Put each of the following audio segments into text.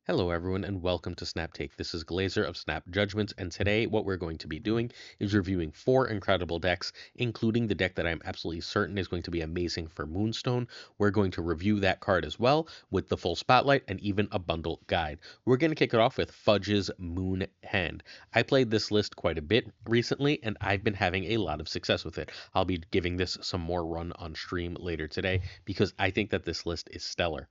Hello everyone and welcome to Snap Take. This is Glazer of Snap Judgments, and today what we're going to be doing is reviewing 4 incredible decks, including the deck that I'm absolutely certain is going to be amazing for Moonstone. We're going to review that card as well with the full spotlight and even a bundle guide. We're going to kick it off with Fudge's Moon Hand. I played this list quite a bit recently and I've been having a lot of success with it. I'll be giving this some more run on stream later today because I think that this list is stellar.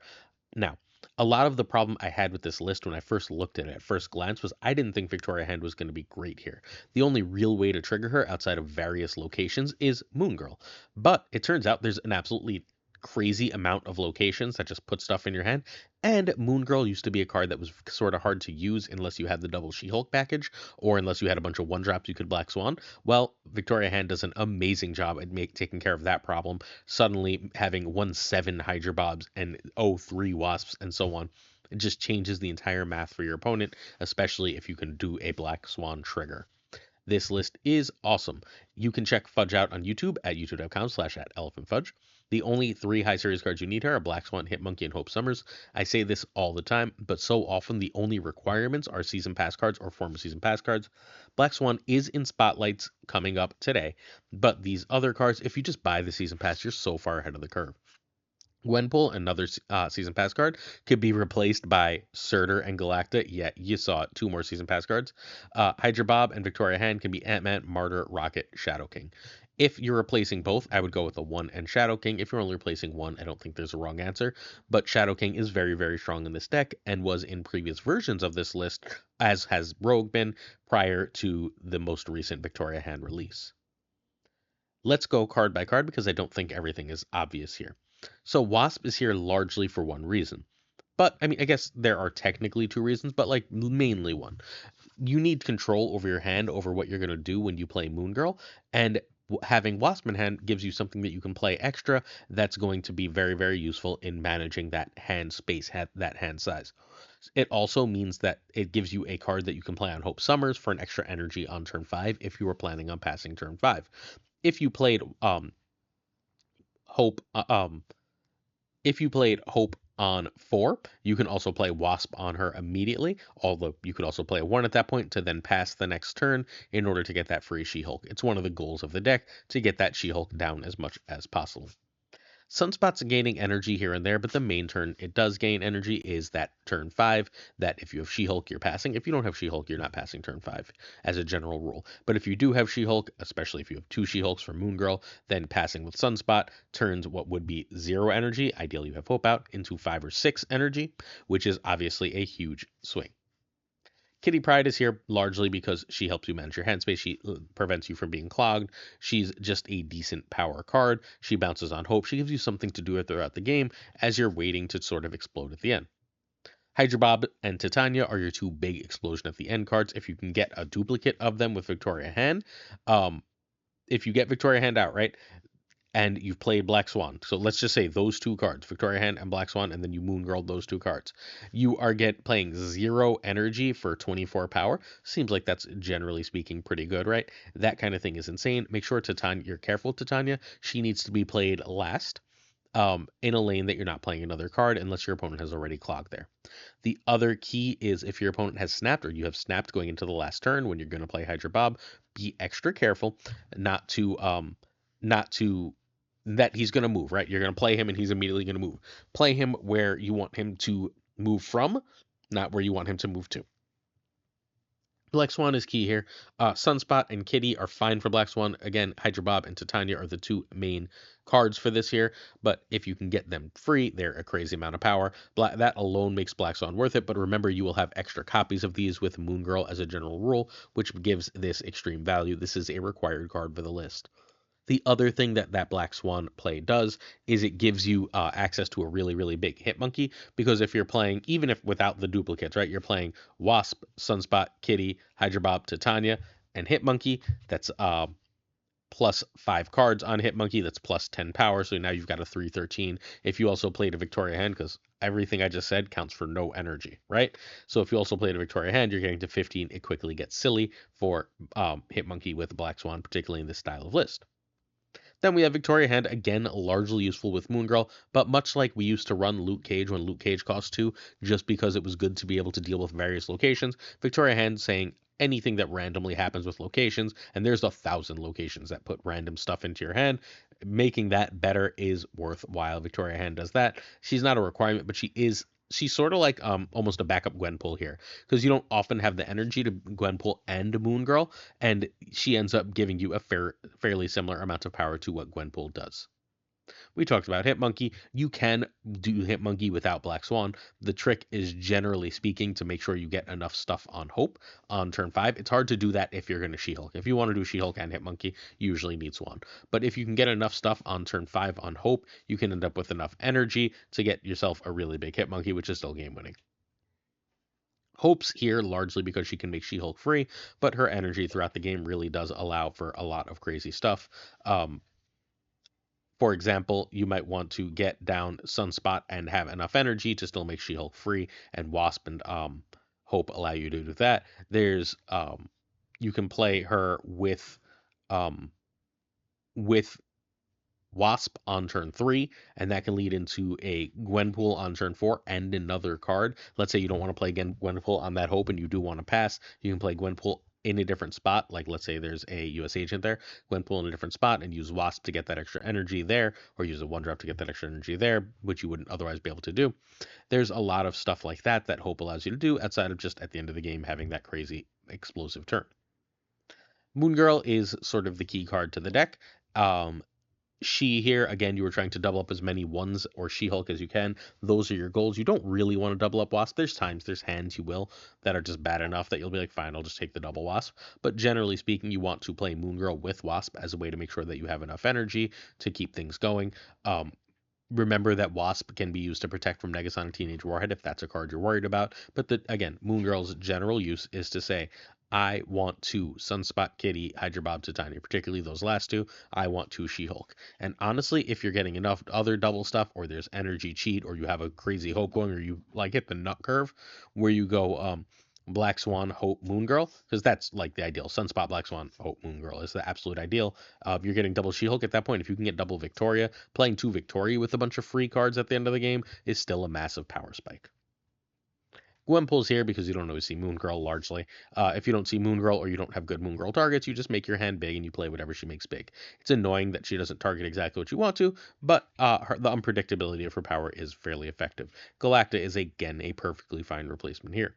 Now, a lot of the problem I had with this list when I first looked at it at first glance was I didn't think Victoria Hand was going to be great here. The only real way to trigger her outside of various locations is Moon Girl. But it turns out there's an absolutely crazy amount of locations that just put stuff in your hand. And Moon Girl used to be a card that was sort of hard to use unless you had the double She-Hulk package or unless you had a bunch of one drops you could Black Swan. Well, Victoria Hand does an amazing job at taking care of that problem. Suddenly having 1/7 Hydra Bobs and 0/3 Wasps and so on. It just changes the entire math for your opponent, especially if you can do a Black Swan trigger. This list is awesome. You can check Fudge out on YouTube at youtube.com/@elephantfudge. The only 3 high series cards you need here are Black Swan, Hitmonkey, and Hope Summers. I say this all the time, but so often the only requirements are season pass cards or former season pass cards. Black Swan is in spotlights coming up today, but these other cards, if you just buy the season pass, you're so far ahead of the curve. Gwenpool, another season pass card, could be replaced by Surtur and Galacta. Yeah, you saw it. 2 more season pass cards. Hydra Bob and Victoria Hand can be Ant-Man, Martyr, Rocket, Shadow King. If you're replacing both, I would go with the 1 and Shadow King. If you're only replacing 1, I don't think there's a wrong answer. But Shadow King is very, very strong in this deck and was in previous versions of this list, as has Rogue been prior to the most recent Victoria Hand release. Let's go card by card because I don't think everything is obvious here. So Wasp is here largely for one reason. But I mean, I guess there are technically 2 reasons, but like mainly one. You need control over your hand, over what you're going to do when you play Moon Girl, and having Wasp in hand gives you something that you can play extra that's going to be very, very useful in managing that hand space, that hand size. It also means that it gives you a card that you can play on Hope Summers for an extra energy on turn 5 if you were planning on passing turn 5. If you played Hope if you played Hope on 4, you can also play Wasp on her immediately, although you could also play a 1 at that point to then pass the next turn in order to get that free She-Hulk. It's one of the goals of the deck to get that She-Hulk down as much as possible. Sunspot's gaining energy here and there, but the main turn it does gain energy is that turn 5, that if you have She-Hulk, you're passing. If you don't have She-Hulk, you're not passing turn 5 as a general rule. But if you do have She-Hulk, especially if you have 2 She-Hulks from Moon Girl, then passing with Sunspot turns what would be 0 energy, ideally you have Hope out, into 5 or 6 energy, which is obviously a huge swing. Kitty Pryde is here largely because she helps you manage your hand space. She prevents you from being clogged. She's just a decent power card. She bounces on Hope. She gives you something to do throughout the game as you're waiting to sort of explode at the end. Hydra Bob and Titania are your 2 big explosion at the end cards. If you can get a duplicate of them with Victoria Hand, if you get Victoria Hand outright, and you've played Black Swan. So let's just say those 2 cards, Victoria Hand and Black Swan, and then you Moon Girl those 2 cards. You are playing 0 energy for 24 power. Seems like that's generally speaking pretty good, right? That kind of thing is insane. Make sure you're careful, Titania. She needs to be played last. In a lane that you're not playing another card unless your opponent has already clogged there. The other key is if your opponent has snapped or you have snapped going into the last turn when you're going to play Hydra Bob, be extra careful not to that he's going to move, right? You're going to play him and he's immediately going to move. Play him where you want him to move from, not where you want him to move to. Black Swan is key here. Sunspot and Kitty are fine for Black Swan. Again, Hydra Bob and Titania are the 2 main cards for this here, but if you can get them free, they're a crazy amount of power. That alone makes Black Swan worth it, but remember you will have extra copies of these with Moon Girl as a general rule, which gives this extreme value. This is a required card for the list. The other thing that Black Swan play does is it gives you access to a really, really big Hitmonkey, because if you're playing, even if without the duplicates, right, you're playing Wasp, Sunspot, Kitty, Hydra Bob, Titania, and Hitmonkey, that's plus 5 cards on Hitmonkey, that's plus 10 power, so now you've got a 313. If you also played a Victoria Hand, because everything I just said counts for no energy, right? So if you also played a Victoria Hand, you're getting to 15. It quickly gets silly for Hitmonkey with Black Swan, particularly in this style of list. Then we have Victoria Hand, again, largely useful with Moon Girl, but much like we used to run Luke Cage when Luke Cage cost 2, just because it was good to be able to deal with various locations, Victoria Hand saying anything that randomly happens with locations, and there's 1,000 locations that put random stuff into your hand, making that better is worthwhile. Victoria Hand does that. She's not a requirement, but she's sort of like almost a backup Gwenpool here, because you don't often have the energy to Gwenpool and Moon Girl, and she ends up giving you a fairly similar amount of power to what Gwenpool does. We talked about Hitmonkey. You can do Hitmonkey without Black Swan. The trick is, generally speaking, to make sure you get enough stuff on Hope on turn 5. It's hard to do that if you're going to She-Hulk. If you want to do She-Hulk and Hitmonkey, you usually need Swan. But if you can get enough stuff on turn 5 on Hope, you can end up with enough energy to get yourself a really big Hitmonkey, which is still game winning. Hope's here largely because she can make She-Hulk free, but her energy throughout the game really does allow for a lot of crazy stuff. For example, you might want to get down Sunspot and have enough energy to still make She-Hulk free, and Wasp and Hope allow you to do that. There's you can play her um, with Wasp on turn 3, and that can lead into a Gwenpool on turn 4 and another card. Let's say you don't want to play again Gwenpool on that Hope and you do want to pass, you can play Gwenpool in a different spot. Like, let's say there's a US agent there, Gwenpool in a different spot, and use Wasp to get that extra energy there, or use a 1-drop to get that extra energy there, which you wouldn't otherwise be able to do. There's a lot of stuff like that that Hope allows you to do outside of just at the end of the game having that crazy explosive turn. Moon Girl is sort of the key card to the deck. She here, again, you were trying to double up as many ones or She-Hulk as you can. Those are your goals. You don't really want to double up Wasp. There's hands you will that are just bad enough that you'll be like, fine, I'll just take the double Wasp. But generally speaking, you want to play Moon Girl with Wasp as a way to make sure that you have enough energy to keep things going. Remember that Wasp can be used to protect from Negasonic Teenage Warhead if that's a card you're worried about. But again, Moon Girl's general use is to say, I want to Sunspot, Kitty, Hydra Bob, Titania, particularly those last two. I want to She-Hulk. And honestly, if you're getting enough other double stuff, or there's energy cheat, or you have a crazy Hope going, or you like hit the nut curve where you go Black Swan, Hope, Moon Girl, because that's like the ideal. Sunspot, Black Swan, Hope, Moon Girl is the absolute ideal. You're getting double She-Hulk at that point. If you can get double Victoria, playing 2 Victoria with a bunch of free cards at the end of the game is still a massive power spike. Gwenpool's here because you don't always see Moon Girl largely. If you don't see Moon Girl or you don't have good Moon Girl targets, you just make your hand big and you play whatever she makes big. It's annoying that she doesn't target exactly what you want to, but the unpredictability of her power is fairly effective. Galacta is, again, a perfectly fine replacement here.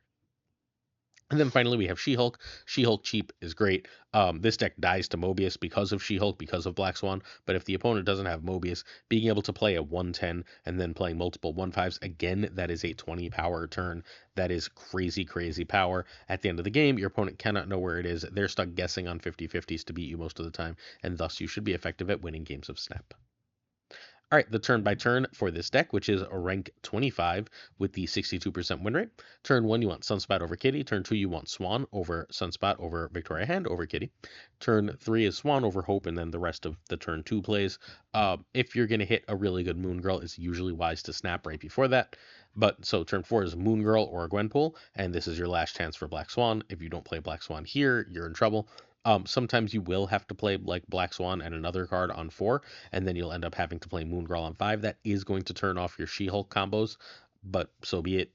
And then finally we have She-Hulk. She-Hulk cheap is great. This deck dies to Mobius because of She-Hulk, because of Black Swan. But if the opponent doesn't have Mobius, being able to play a 110 and then playing multiple 1/5s, again, that is a 20 power turn. That is crazy, crazy power. At the end of the game, your opponent cannot know where it is. They're stuck guessing on 50/50s to beat you most of the time, and thus you should be effective at winning games of Snap. All right, the turn by turn for this deck, which is a rank 25 with the 62% win rate. Turn 1, you want Sunspot over Kitty. Turn 2, you want Swan over Sunspot over Victoria Hand over Kitty. Turn 3 is Swan over Hope, and then the rest of the turn 2 plays. If you're going to hit a really good Moon Girl, it's usually wise to snap right before that. But so turn 4 is Moon Girl or Gwenpool, and this is your last chance for Black Swan. If you don't play Black Swan here, you're in trouble. Sometimes you will have to play like Black Swan and another card on 4, and then you'll end up having to play Moon Girl on 5. That is going to turn off your She-Hulk combos, but so be it.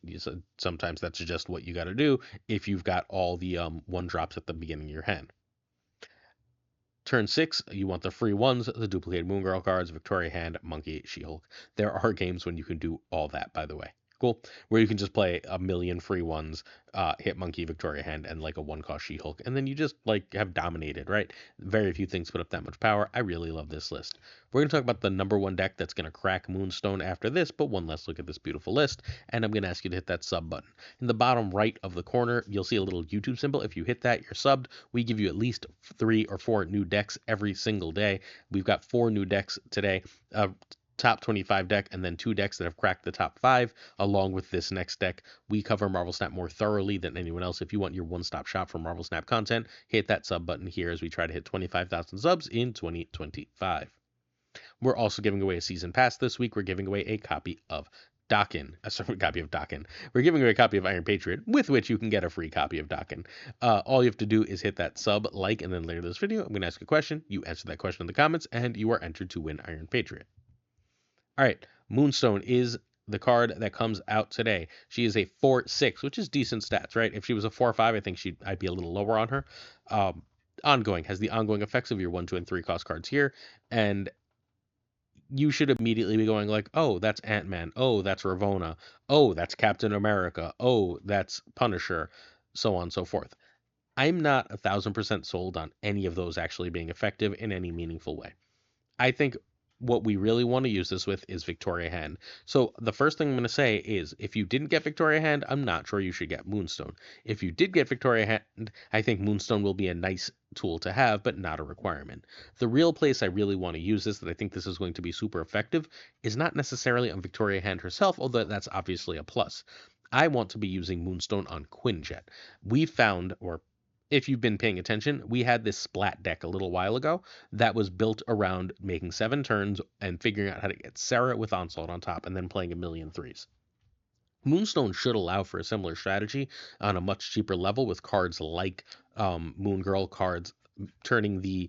Sometimes that's just what you got to do if you've got all the 1-drops at the beginning of your hand. Turn 6, you want the free ones, the duplicated Moon Girl cards, Victoria Hand, Monkey, She-Hulk. There are games when you can do all that, by the way. Cool. Where you can just play a million free ones, hit Monkey, Victoria Hand, and like a 1-cost She-Hulk, and then you just like have dominated, right? Very few things put up that much power. I really love this list. We're going to talk about the number 1 deck that's going to crack Moonstone after this, but one last look at this beautiful list, and I'm going to ask you to hit that sub button. In the bottom right of the corner, you'll see a little YouTube symbol. If you hit that, you're subbed. We give you at least 3 or 4 new decks every single day. We've got 4 new decks today. Top 25 deck, and then 2 decks that have cracked the top 5 along with this next deck. We cover Marvel Snap more thoroughly than anyone else. If you want your one-stop shop for Marvel Snap content, hit that sub button here as we try to hit 25,000 subs in 2025. We're also giving away a season pass this week. We're giving away a copy of copy of Dokken. We're giving away a copy of Iron Patriot, with which you can get a free copy of Dokken. All you have to do is hit that sub, like, and then later this video, I'm going to ask a question. You answer that question in the comments, and you are entered to win Iron Patriot. All right, Moonstone is the card that comes out today. She is a 4/6, which is decent stats, right? If she was a 4/5, I think I'd be a little lower on her. Ongoing has the ongoing effects of your 1, 2, and 3 cost cards here, and you should immediately be going like, oh, that's Ant-Man. Oh, that's Ravonna. Oh, that's Captain America. Oh, that's Punisher, so on and so forth. I'm not 1,000% sold on any of those actually being effective in any meaningful way. I think what we really want to use this with is Victoria Hand. So the first thing I'm going to say is if you didn't get Victoria Hand, I'm not sure you should get Moonstone. If you did get Victoria Hand, I think Moonstone will be a nice tool to have, but not a requirement. The real place I really want to use this, that I think this is going to be super effective, is not necessarily on Victoria Hand herself, although that's obviously a plus. I want to be using Moonstone on Quinjet. We found, or if you've been paying attention, we had this splat deck a little while ago that was built around making 7 turns and figuring out how to get Sarah with Onslaught on top and then playing a million threes. Moonstone should allow for a similar strategy on a much cheaper level with cards like Moon Girl cards, turning the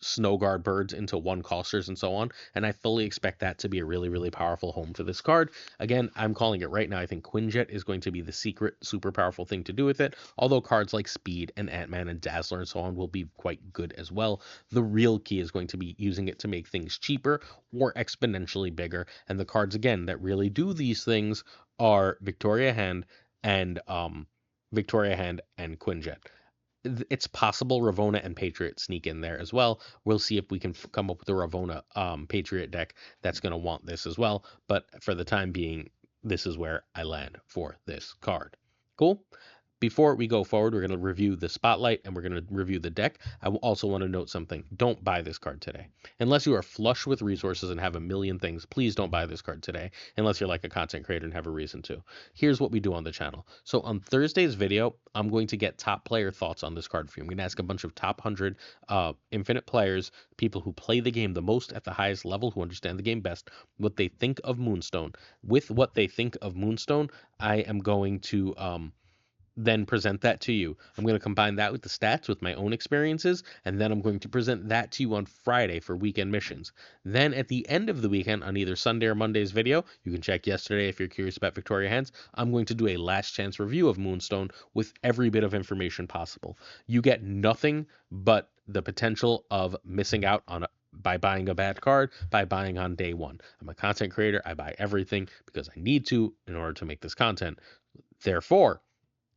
Snow Guard birds into 1-costers and so on, and I fully expect that to be a really, really powerful home for this card. Again, I'm calling it right now. I think Quinjet is going to be the secret, super powerful thing to do with it, although cards like Speed and Ant-Man and Dazzler and so on will be quite good as well. The real key is going to be using it to make things cheaper or exponentially bigger, and the cards, again, that really do these things are Victoria Hand and Quinjet. It's possible Ravonna and Patriot sneak in there as well. We'll see if we can come up with a Ravonna Patriot deck that's going to want this as well. But for the time being, this is where I land for this card. Cool? Before we go forward, we're going to review the spotlight and we're going to review the deck. I also want to note something. Don't buy this card today. Unless you are flush with resources and have a million things, please don't buy this card today. Unless you're like a content creator and have a reason to. Here's what we do on the channel. So on Thursday's video, I'm going to get top player thoughts on this card for you. I'm going to ask a bunch of top 100 Infinite players, people who play the game the most at the highest level, who understand the game best, what they think of Moonstone. With what they think of Moonstone, I am going to then present that to you. I'm going to combine that with the stats with my own experiences, and then I'm going to present that to you on Friday for weekend missions. Then at the end of the weekend, on either Sunday or Monday's video, you can check yesterday if you're curious about Victoria Hands, I'm going to do a last chance review of Moonstone with every bit of information possible. You get nothing but the potential of missing out on by buying a bad card, by buying on day one. I'm a content creator. I buy everything because I need to in order to make this content. Therefore,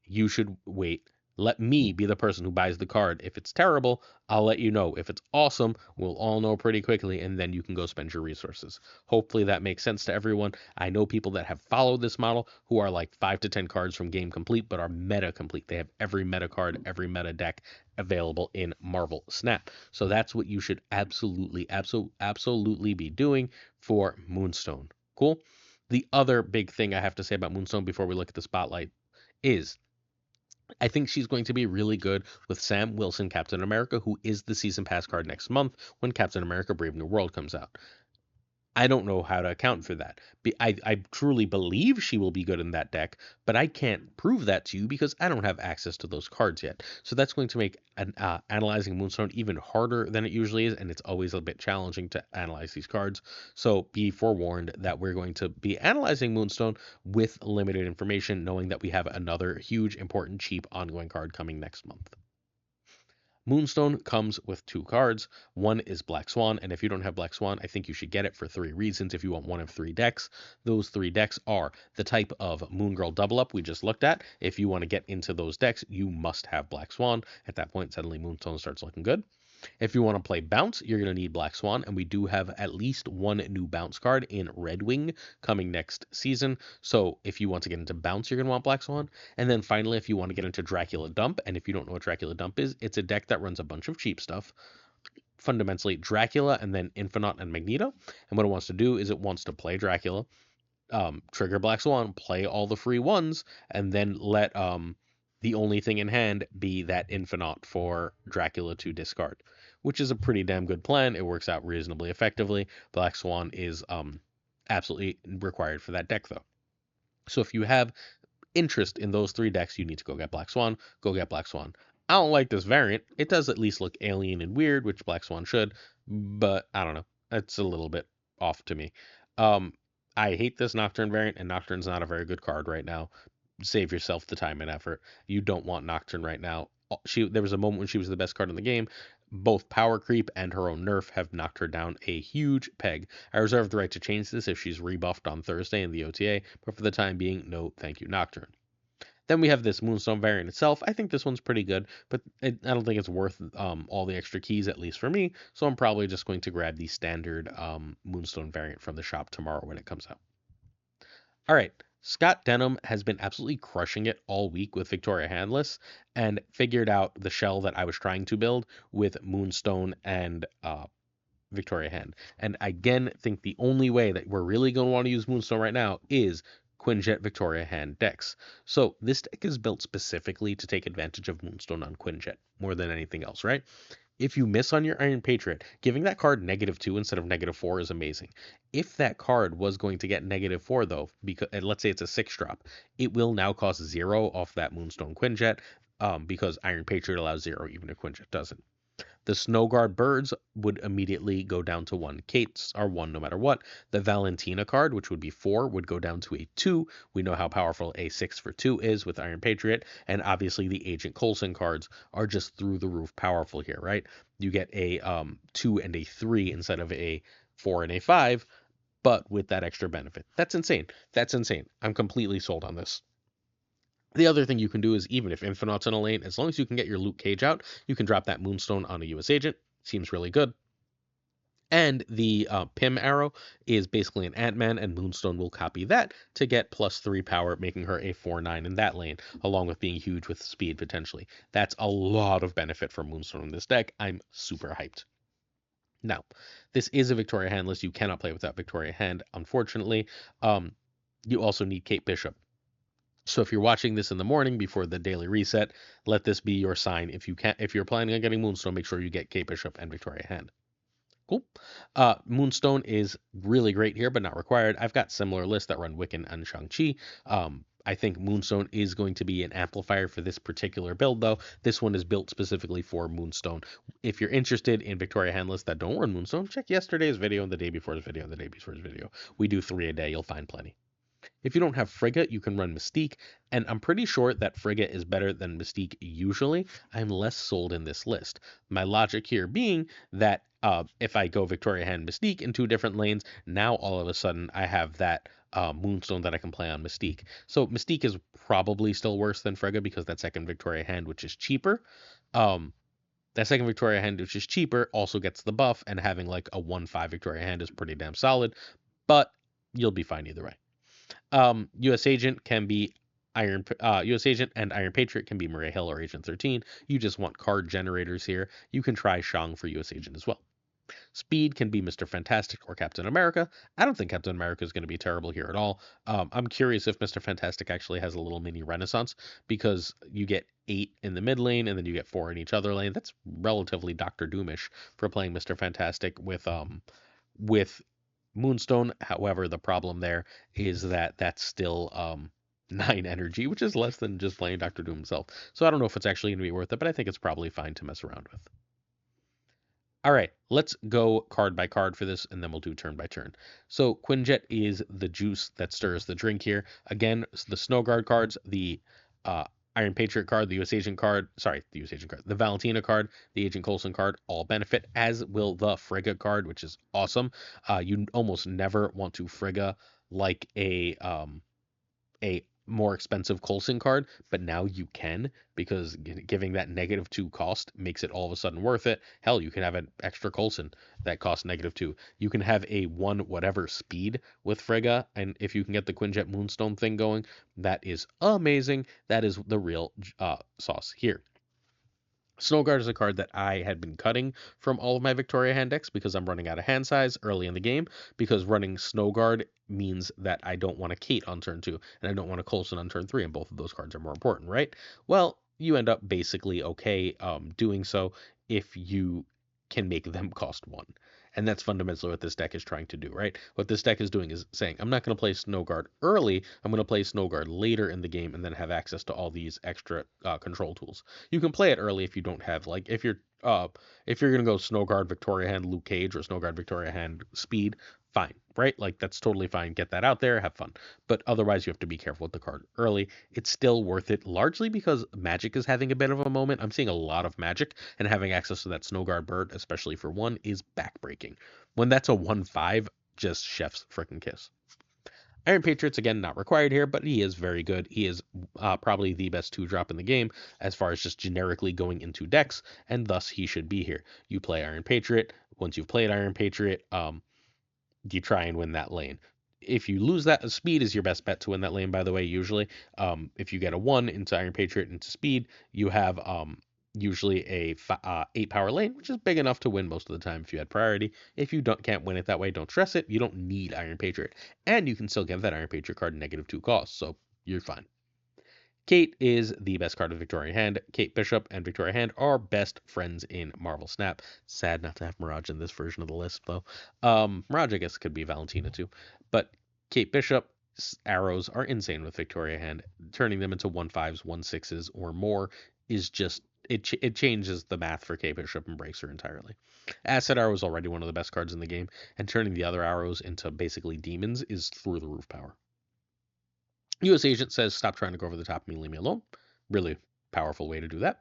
you should wait. Let me be the person who buys the card. If it's terrible, I'll let you know. If it's awesome, we'll all know pretty quickly, and then you can go spend your resources. Hopefully that makes sense to everyone. I know people that have followed this model who are like 5 to 10 cards from game complete, but are meta complete. They have every meta card, every meta deck available in Marvel Snap. So that's what you should absolutely be doing for Moonstone. Cool? The other big thing I have to say about Moonstone before we look at the spotlight is I think she's going to be really good with Sam Wilson, Captain America, who is the season pass card next month when Captain America Brave New World comes out. I don't know how to account for that. I truly believe she will be good in that deck, but I can't prove that to you because I don't have access to those cards yet. So that's going to make analyzing Moonstone even harder than it usually is, and it's always a bit challenging to analyze these cards. So be forewarned that we're going to be analyzing Moonstone with limited information, knowing that we have another huge, important, cheap ongoing card coming next month. Moonstone comes with 2 cards. One is Black Swan, and if you don't have Black Swan, I think you should get it for 3 reasons if you want one of 3 decks. Those 3 decks are the type of Moon Girl double up we just looked at. If you want to get into those decks, you must have Black Swan. At that point, suddenly Moonstone starts looking good. If you want to play Bounce, you're going to need Black Swan, and we do have at least 1 new Bounce card in Red Wing coming next season. So if you want to get into Bounce, you're going to want Black Swan. And then finally, if you want to get into Dracula Dump, and if you don't know what Dracula Dump is, it's a deck that runs a bunch of cheap stuff. Fundamentally, Dracula and then Infinite and Magneto. And what it wants to do is it wants to play Dracula, trigger Black Swan, play all the free ones, and then let the only thing in hand be that Infinite for Dracula to discard, which is a pretty damn good plan. It works out reasonably effectively. Black Swan is absolutely required for that deck, though. So if you have interest in those 3 decks, you need to go get Black Swan. Go get Black Swan. I don't like this variant. It does at least look alien and weird, which Black Swan should, but I don't know. It's a little bit off to me. Um, I hate this Nocturne variant, and Nocturne's not a very good card right now. Save yourself the time and effort. You don't want Nocturne right now. There was a moment when she was the best card in the game. Both power creep and her own nerf have knocked her down a huge peg. I reserve the right to change this if she's rebuffed on Thursday in the OTA, but for the time being, no thank you, Nocturne. Then we have this Moonstone variant itself. I think this one's pretty good, but I don't think it's worth all the extra keys, at least for me. So I'm probably just going to grab the standard Moonstone variant from the shop tomorrow when it comes out. All right. Scott Denim has been absolutely crushing it all week with Victoria Handless and figured out the shell that I was trying to build with Moonstone and Victoria Hand. And I again think the only way that we're really going to want to use Moonstone right now is Quinjet Victoria Hand decks. So this deck is built specifically to take advantage of Moonstone on Quinjet more than anything else, right? If you miss on your Iron Patriot, giving that card -2 instead of -4 is amazing. If that card was going to get -4 though, because let's say it's a 6-drop, it will now cost 0 off that Moonstone Quinjet, because Iron Patriot allows 0 even if Quinjet doesn't. The Snow Guard birds would immediately go down to 1. Kates are 1 no matter what. The Valentina card, which would be 4, would go down to a 2. We know how powerful a 6 for 2 is with Iron Patriot. And obviously the Agent Coulson cards are just through the roof powerful here, right? You get a 2 and a 3 instead of a 4 and a 5, but with that extra benefit. That's insane. That's insane. I'm completely sold on this. The other thing you can do is, even if Infinite's in a lane, as long as you can get your Luke Cage out, you can drop that Moonstone on a US agent. Seems really good. And the Pym arrow is basically an Ant-Man, and Moonstone will copy that to get +3 power, making her a 4/9 in that lane, along with being huge with speed potentially. That's a lot of benefit for Moonstone in this deck. I'm super hyped. Now, this is a Victoria Hand list. You cannot play without Victoria Hand, unfortunately. You also need Kate Bishop. So if you're watching this in the morning before the daily reset, let this be your sign. If you're planning on getting Moonstone, make sure you get Kate Bishop and Victoria Hand. Cool. Moonstone is really great here, but not required. I've got similar lists that run Wiccan and Shang-Chi. I think Moonstone is going to be an amplifier for this particular build, though. This one is built specifically for Moonstone. If you're interested in Victoria Hand lists that don't run Moonstone, check yesterday's video and the day before's video and the day before's video. We do 3 a day. You'll find plenty. If you don't have Frigga, you can run Mystique, and I'm pretty sure that Frigga is better than Mystique usually. I'm less sold in this list. My logic here being that if I go Victoria Hand Mystique in 2 different lanes, now all of a sudden I have that Moonstone that I can play on Mystique. So Mystique is probably still worse than Frigga because that second Victoria Hand, which is cheaper. That second Victoria Hand, which is cheaper, also gets the buff, and having like a 1/5 Victoria Hand is pretty damn solid, but you'll be fine either way. US Agent can be US Agent and Iron Patriot can be Maria Hill or Agent 13. You just want card generators here. You can try Shang for US Agent as well. Speed can be Mr. Fantastic or Captain America. I don't think Captain America is going to be terrible here at all. I'm curious if Mr. Fantastic actually has a little mini renaissance, because you get 8 in the mid lane and then you get 4 in each other lane. That's relatively Doctor Doomish for playing Mr. Fantastic with Moonstone. However, the problem there is that that's still 9 energy, which is less than just playing Doctor Doom himself. So I don't know if it's actually going to be worth it, but I think it's probably fine to mess around with. All right, let's go card by card for this, and then we'll do turn by turn. So Quinjet is the juice that stirs the drink here. Again, the Snow Guard cards, the Iron Patriot card, the US Agent card, the Valentina card, the Agent Coulson card, all benefit, as will the Frigga card, which is awesome. You almost never want to Frigga like a more expensive Coulson card, but now you can, because giving that -2 cost makes it all of a sudden worth it. Hell, you can have an extra Coulson that costs -2. You can have a 1 whatever speed with Frigga, and if you can get the Quinjet Moonstone thing going, that is amazing. That is the real sauce here. Snow Guard is a card that I had been cutting from all of my Victoria hand decks because I'm running out of hand size early in the game, because running Snow Guard means that I don't want a Kate on turn 2, and I don't want a Coulson on turn 3, and both of those cards are more important, right? Well, you end up basically okay doing so if you can make them cost 1. And that's fundamentally what this deck is trying to do, right? What this deck is doing is saying, I'm not going to play Snow Guard early. I'm going to play Snow Guard later in the game and then have access to all these extra control tools. You can play it early if you don't have, like, if you're going to go Snow Guard, Victoria Hand, Luke Cage, or Snow Guard, Victoria Hand, Speed, fine, right? Like, that's totally fine. Get that out there, have fun. But otherwise, you have to be careful with the card early. It's still worth it, largely because Magic is having a bit of a moment. I'm seeing a lot of Magic, and having access to that Snow Guard bird, especially for one, is backbreaking. When that's a 1/5, just chef's frickin' kiss. Iron Patriot's, again, not required here, but he is very good. He is probably the best 2-drop in the game as far as just generically going into decks, and thus he should be here. You play Iron Patriot. Once you've played Iron Patriot, you try and win that lane. If you lose that, speed is your best bet to win that lane, by the way, usually. If you get a 1 into Iron Patriot into speed, you have usually a 8 power lane, which is big enough to win most of the time if you had priority. If you can't win it that way, don't stress it. You don't need Iron Patriot. And you can still get that Iron Patriot card -2 cost, so you're fine. Kate is the best card of Victoria Hand. Kate Bishop and Victoria Hand are best friends in Marvel Snap. Sad not to have Mirage in this version of the list, though. Mirage, I guess, could be Valentina, too. But Kate Bishop's arrows are insane with Victoria Hand. Turning them into 1/5s, 1/6s, or more is just... It changes the math for Kate Bishop and breaks her entirely. Acid Arrow is already one of the best cards in the game, and turning the other arrows into basically demons is through the roof power. U.S. Agent says, stop trying to go over the top of me, leave me alone. Really powerful way to do that.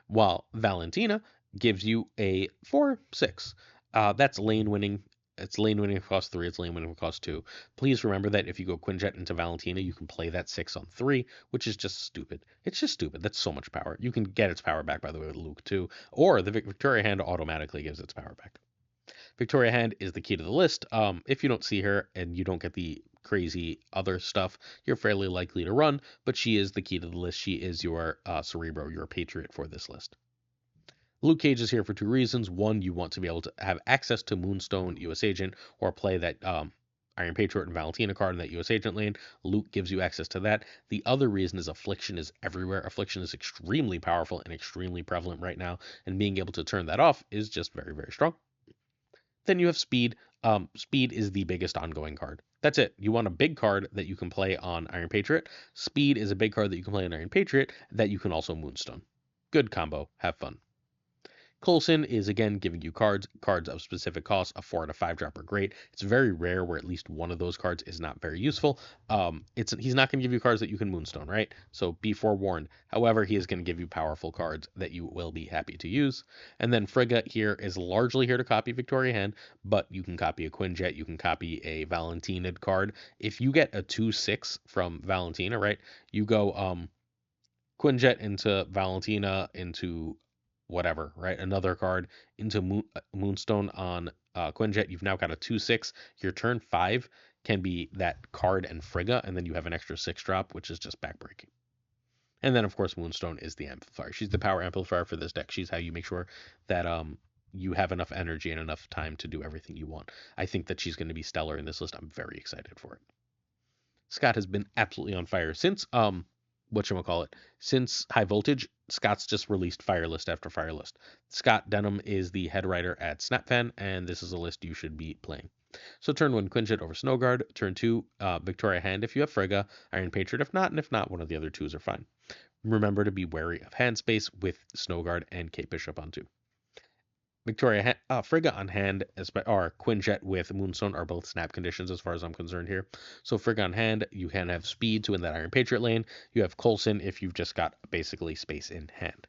While Valentina gives you a 4/6. That's lane winning. It's lane winning for cost 3. It's lane winning for cost 2. Please remember that if you go Quinjet into Valentina, you can play that 6 on 3, which is just stupid. It's just stupid. That's so much power. You can get its power back, by the way, with Luke, too. Or the Victoria Hand automatically gives its power back. Victoria Hand is the key to the list. If you don't see her and you don't get the crazy other stuff, you're fairly likely to run, but she is the key to the list. She is your Cerebro, your Patriot for this list. Luke Cage is here for 2 reasons. One, you want to be able to have access to Moonstone, US Agent, or play that Iron Patriot and Valentina card in that US Agent lane. Luke gives you access to that. The other reason is Affliction is everywhere. Affliction is extremely powerful and extremely prevalent right now, and being able to turn that off is just very, very strong. Then you have Speed. Speed is the biggest ongoing card. That's it. You want a big card that you can play on Iron Patriot. Speed is a big card that you can play on Iron Patriot that you can also Moonstone. Good combo. Have fun. Coulson is, again, giving you cards of specific cost. A 4 and a 5 drop are great. It's very rare where at least one of those cards is not very useful. He's not going to give you cards that you can Moonstone, right? So be forewarned. However, he is going to give you powerful cards that you will be happy to use. And then Frigga here is largely here to copy Victoria Hand, but you can copy a Quinjet, you can copy a Valentina card. If you get a 2/6 from Valentina, right, you go Quinjet into Valentina into whatever, right? Another card into Moonstone on Quinjet. You've now got a 2/6. Your turn 5 can be that card and Frigga, and then you have an extra 6 drop, which is just backbreaking. And then, of course, Moonstone is the amplifier. She's the power amplifier for this deck. She's how you make sure that you have enough energy and enough time to do everything you want. I think that she's going to be stellar in this list. I'm very excited for it. Scott has been absolutely on fire since since High Voltage. Scott's just released Fire List after Fire List. Scott Denim is the head writer at SnapFan, and this is a list you should be playing. So turn 1, Quinjet over Snow Guard. Turn 2, Victoria Hand if you have Frigga. Iron Patriot if not, and if not, one of the other 2s are fine. Remember to be wary of hand space with Snow Guard and Kate Bishop on 2. Frigga on hand, or Quinjet with Moonstone are both snap conditions as far as I'm concerned here. So Frigga on hand, you can have speed to win that Iron Patriot lane. You have Coulson if you've just got basically space in hand.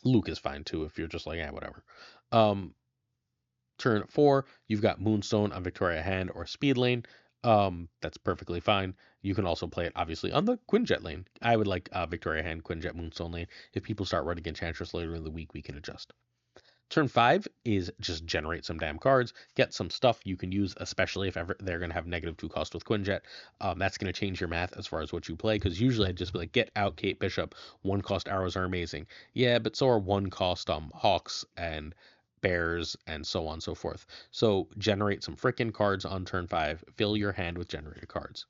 Luke is fine too if you're just like, whatever. Turn 4, you've got Moonstone on Victoria Hand or speed lane. That's perfectly fine. You can also play it obviously on the Quinjet lane. I would like Victoria Hand, Quinjet, Moonstone lane. If people start running Enchantress later in the week, we can adjust. Turn 5 is just generate some damn cards, get some stuff you can use, especially if ever they're going to have -2 cost with Quinjet. That's going to change your math as far as what you play, because usually I'd just be like, get out Kate Bishop. 1 cost arrows are amazing. Yeah, but so are 1 cost hawks and bears and so on and so forth. So generate some frickin' cards on turn 5. Fill your hand with generated cards.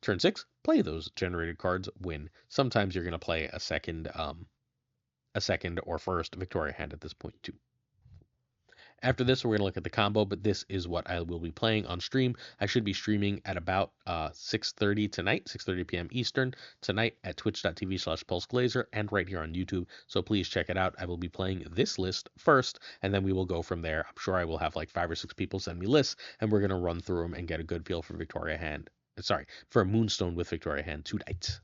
Turn 6, play those generated cards, win. Sometimes you're going to play a second or first Victoria Hand at this point too. After this, we're going to look at the combo, but this is what I will be playing on stream. I should be streaming at about 6:30 tonight, 6:30 p.m. Eastern tonight at twitch.tv/pulseglazer and right here on YouTube. So please check it out. I will be playing this list first, and then we will go from there. I'm sure I will have like 5 or 6 people send me lists, and we're going to run through them and get a good feel for Victoria Hand. Sorry, for a Moonstone with Victoria Hand tonight.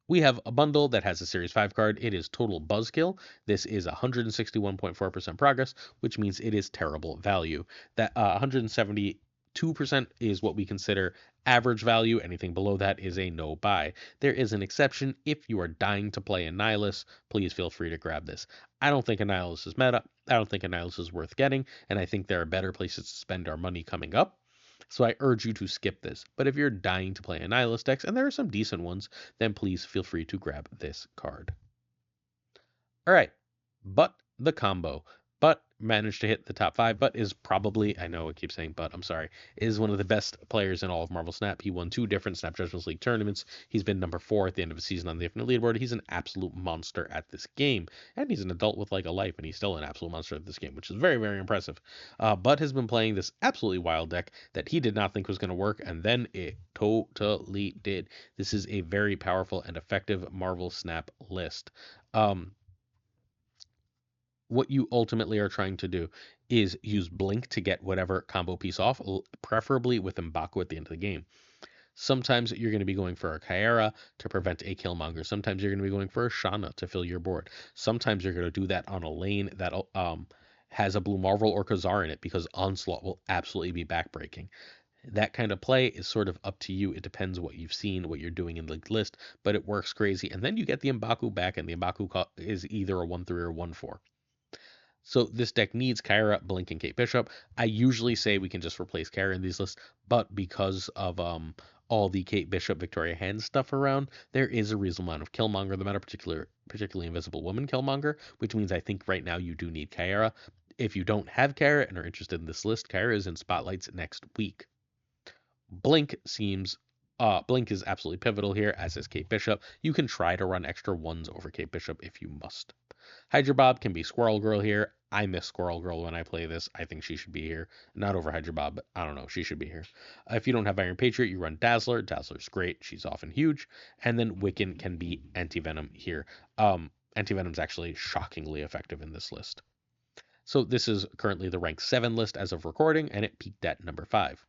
We have a bundle that has a Series 5 card. It is Total Buzzkill. This is 161.4% progress, which means it is terrible value. That 172% is what we consider average value. Anything below that is a no buy. There is an exception. If you are dying to play a Nihilus, please feel free to grab this. I don't think a Nihilus is meta. I don't think a Nihilus is worth getting, and I think there are better places to spend our money coming up. So I urge you to skip this. But if you're dying to play a Nihilus decks, and there are some decent ones, then please feel free to grab this card. All right, but the combo. But managed to hit the top 5, but is probably, I know I keep saying but, I'm sorry, is one of the best players in all of Marvel Snap. He won 2 different Snap Judgments League tournaments. He's been number 4 at the end of the season on the Infinite Leaderboard. He's an absolute monster at this game. And he's an adult with like a life, and he's still an absolute monster at this game, which is very, very impressive. Bud has been playing this absolutely wild deck that he did not think was going to work, and then it totally did. This is a very powerful and effective Marvel Snap list. What you ultimately are trying to do is use Blink to get whatever combo piece off, preferably with M'Baku at the end of the game. Sometimes you're going to be going for a Kyera to prevent a Killmonger. Sometimes you're going to be going for a Shauna to fill your board. Sometimes you're going to do that on a lane that has a Blue Marvel or Khazar in it, because Onslaught will absolutely be backbreaking. That kind of play is sort of up to you. It depends what you've seen, what you're doing in the list, but it works crazy. And then you get the M'Baku back, and the M'Baku is either a 1-3 or 1-4. So this deck needs Kyra, Blink, and Kate Bishop. I usually say we can just replace Kyra in these lists, but because of all the Kate Bishop, Victoria Hand stuff around, there is a reasonable amount of Killmonger, the matter particularly Invisible Woman Killmonger, which means I think right now you do need Kyra. If you don't have Kyra and are interested in this list, Kyra is in spotlights next week. Blink is absolutely pivotal here, as is Kate Bishop. You can try to run extra 1s over Kate Bishop if you must. Hydra Bob can be Squirrel Girl here. I miss Squirrel Girl when I play this. I think she should be here. Not over Hydra Bob, but I don't know. She should be here. If you don't have Iron Patriot, you run Dazzler. Dazzler's great. She's often huge. And then Wiccan can be Anti-Venom here. Anti-Venom's actually shockingly effective in this list. So this is currently the rank 7 list as of recording, and it peaked at number 5.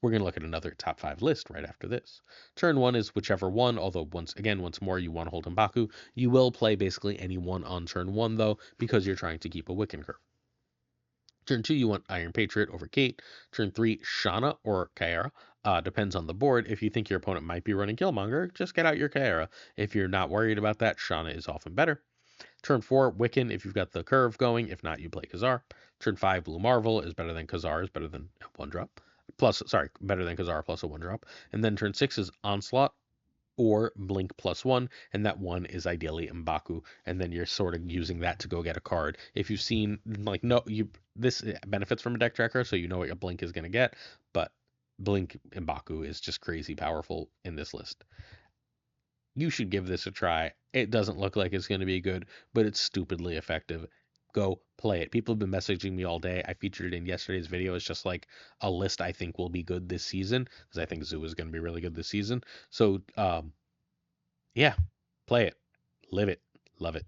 We're going to look at another top 5 list right after this. Turn 1 is whichever one, although once more you want to hold M'Baku. You will play basically any one on turn 1 though, because you're trying to keep a Wiccan curve. Turn 2 you want Iron Patriot over Kate. Turn 3 Shauna or Kyra. Depends on the board. If you think your opponent might be running Killmonger, just get out your Kyra. If you're not worried about that, Shauna is often better. Turn 4 Wiccan if you've got the curve going. If not, you play Khazar. Turn 5 Blue Marvel is better than Khazar, is better than 1-drop. Better than Khazar plus a 1-drop. And then turn 6 is Onslaught or Blink +1, and that 1 is ideally M'Baku, and then you're sort of using that to go get a card. If you've seen, this benefits from a deck tracker, so you know what your Blink is going to get, but Blink M'Baku is just crazy powerful in this list. You should give this a try. It doesn't look like it's going to be good, but it's stupidly effective. Go play it. People have been messaging me all day. I featured it in yesterday's video. It's just like a list I think will be good this season, because I think Zoo is going to be really good this season. So, yeah, play it, live it, love it.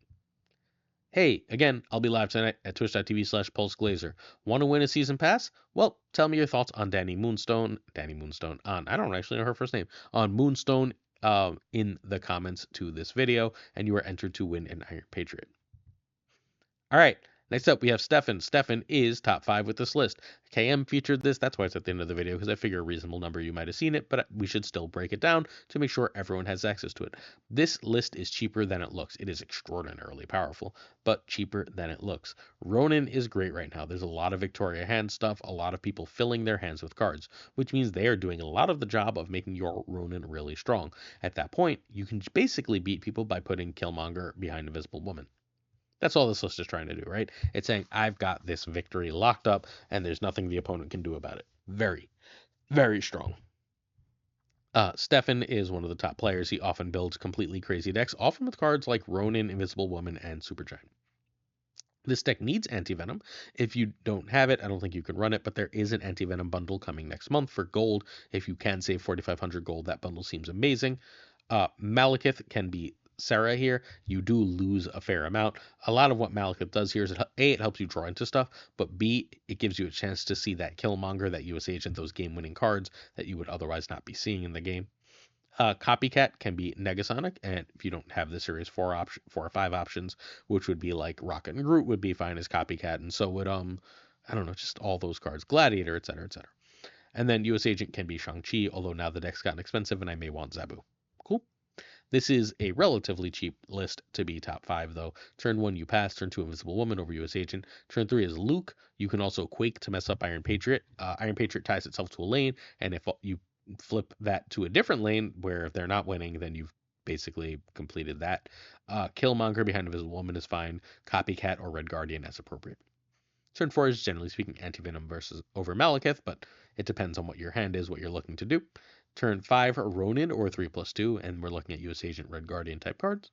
Hey, again, I'll be live tonight at twitch.tv/pulseglazer. Want to win a season pass? Well, tell me your thoughts on Moonstone, I don't actually know her first name, on Moonstone in the comments to this video, and you are entered to win an Iron Patriot. All right, next up we have Stefan. Stefan is top 5 with this list. KM featured this. That's why it's at the end of the video, because I figure a reasonable number you might have seen it, but we should still break it down to make sure everyone has access to it. This list is cheaper than it looks. It is extraordinarily powerful, but cheaper than it looks. Ronin is great right now. There's a lot of Victoria Hand stuff, a lot of people filling their hands with cards, which means they are doing a lot of the job of making your Ronin really strong. At that point, you can basically beat people by putting Killmonger behind Invisible Woman. That's all this list is trying to do, right? It's saying, I've got this victory locked up, and there's nothing the opponent can do about it. Very, very strong. Stefan is one of the top players. He often builds completely crazy decks, often with cards like Ronin, Invisible Woman, and Supergiant. This deck needs anti-venom. If you don't have it, I don't think you can run it, but there is an anti-venom bundle coming next month for gold. If you can save 4,500 gold, that bundle seems amazing. Malekith can be Sarah here. You do lose a fair amount. A lot of what Malekith does here is, it helps you draw into stuff, but B, it gives you a chance to see that Killmonger, that US Agent, those game-winning cards that you would otherwise not be seeing in the game. Copycat can be Negasonic, and if you don't have the series 4 or 5 options, which would be like Rocket and Groot would be fine as Copycat, and so would I don't know, just all those cards, Gladiator, etc., etc. And then US Agent can be Shang-Chi, although now the deck's gotten expensive and I may want Zabu. Cool. This is a relatively cheap list to be top 5, though. Turn 1, you pass. Turn 2, Invisible Woman over US Agent. Turn 3 is Luke. You can also Quake to mess up Iron Patriot. Iron Patriot ties itself to a lane, and if you flip that to a different lane where if they're not winning, then you've basically completed that. Killmonger behind Invisible Woman is fine. Copycat or Red Guardian as appropriate. Turn 4 is generally speaking anti-venom versus over Malekith, but it depends on what your hand is, what you're looking to do. Turn 5, Ronin or 3+2, and we're looking at US Agent, Red Guardian type cards.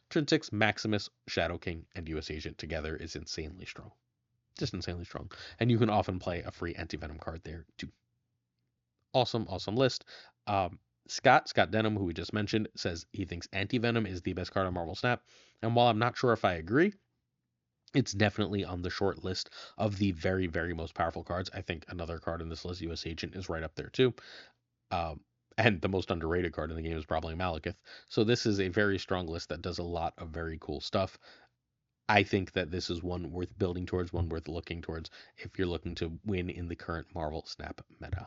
Turn 6, Maximus, Shadow King, and US Agent together is insanely strong. Just insanely strong. And you can often play a free anti-venom card there too. Awesome list. Scott Denim, who we just mentioned, says he thinks anti-venom is the best card on Marvel Snap. And while I'm not sure if I agree, it's definitely on the short list of the very, very most powerful cards. I think another card in this list, US Agent, is right up there too. And the most underrated card in the game is probably Malekith. So this is a very strong list that does a lot of very cool stuff. I think that this is one worth building towards, one worth looking towards if you're looking to win in the current Marvel Snap meta.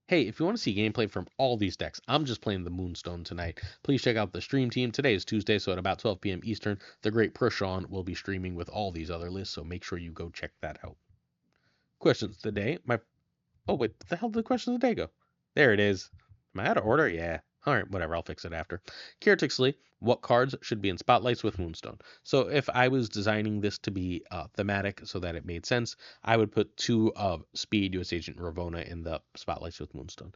Hey, if you want to see gameplay from all these decks, I'm just playing the Moonstone tonight. Please check out the stream team. Today is Tuesday, so at about 12 p.m. Eastern, the great Prashaun will be streaming with all these other lists, so make sure you go check that out. Questions of the day. Oh, wait, what the hell did the question of the day go? There it is. Am I out of order? Yeah. All right, whatever. I'll fix it after. Kiertixley, what cards should be in spotlights with Moonstone? So if I was designing this to be thematic so that it made sense, I would put 2 of Speed, US Agent, Ravonna in the spotlights with Moonstone.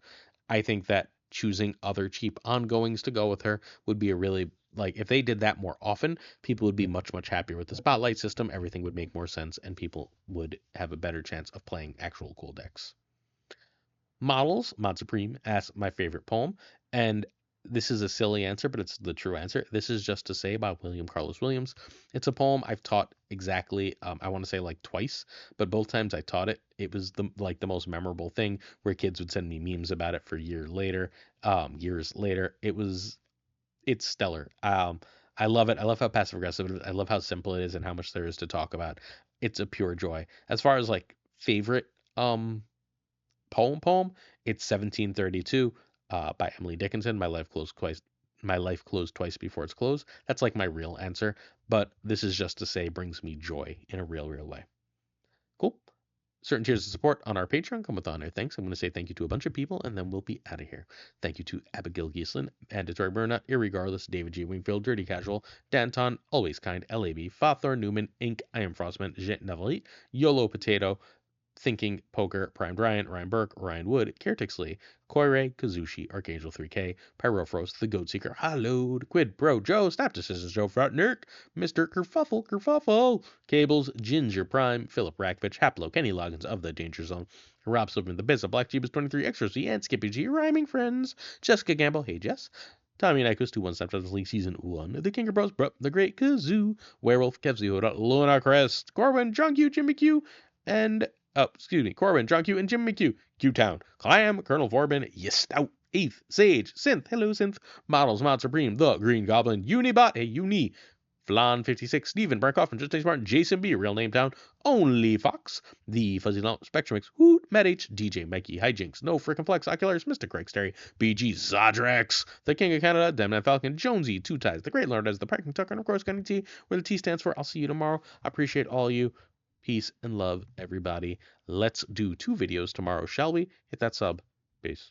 I think that choosing other cheap ongoings to go with her would be a really, like, if they did that more often, people would be much, much happier with the spotlight system. Everything would make more sense, and people would have a better chance of playing actual cool decks. Models, Mod Supreme asks my favorite poem, and this is a silly answer, but it's the true answer. This is Just to Say by William Carlos Williams. It's a poem I've taught exactly, I want to say like twice, but both times I taught it, it was the most memorable thing where kids would send me memes about it for years later. It's stellar. I love it. I love how passive aggressive it is. I love how simple it is and how much there is to talk about. It's a pure joy. As far as like favorite poem, it's 1732 by Emily Dickinson. My life closed twice before it's closed. That's like my real answer, but this is Just to Say brings me joy in a real way. Cool. Certain tiers of support on our Patreon come with honor. Thanks. I'm going to say thank you to a bunch of people, and then we'll be out of here. Thank you to Abigail Gieslin, Mandatory Burnout, Irregardless, David G. Wingfield, Dirty Casual, Danton, Always Kind, LAB, FaThorNewman, Inc., I Am Frostman, Jet Nevelit, YOLO Potato, Thinking, Poker, Prime Bryant, Ryan Burke, Ryan Wood, Kiertixley, Koire, Kazushi, Archangel 3K, Pyrofros, The Goat Seeker, Hallowed, Quid, Bro, Joe, Snap Decisions, Joe Frotnerk, Mr. Kerfuffle, Cables, Ginger Prime, Philip Rakovich, Haplo, Kenny Loggins of The Danger Zone, Rob Silverman, The Biz, Black Jeebus 23, Extra Z, and Skippy G, Rhyming Friends, Jessica Gamble, Hey Jess, Tommy Nikos, 2-1 Snap Justice League Season 1, The Kinger Bros, Bro, The Great Kazoo, Werewolf, Kevzy Hoda, Luna Crest, Corwin, John Q, Jimmy Q, and Corbin, John Q, and Jim McHugh, Q-Town, Clam, Colonel Vorbin, Stout, 8th, Sage, Synth, Hello Synth, Models, Mod Supreme, The Green Goblin, Unibot, Hey Uni, Flan 56, Steven, Brankoff, and Just Taste Martin, Jason B, Real Name Town, Only Fox, The Fuzzy Lump, Spectrumix, Hoot, Matt H, DJ Mikey, Hijinks, No Frickin' Flex, Oculars, Mr. Craig Sterry, BG, Zodrex, The King of Canada, Demon Falcon, Jonesy, Two Ties, The Great Lord as the Pranking Tucker, and of course, Gunny T, where the T stands for. I'll see you tomorrow. I appreciate all you. Peace and love, everybody. Let's do 2 videos tomorrow, shall we? Hit that sub. Peace.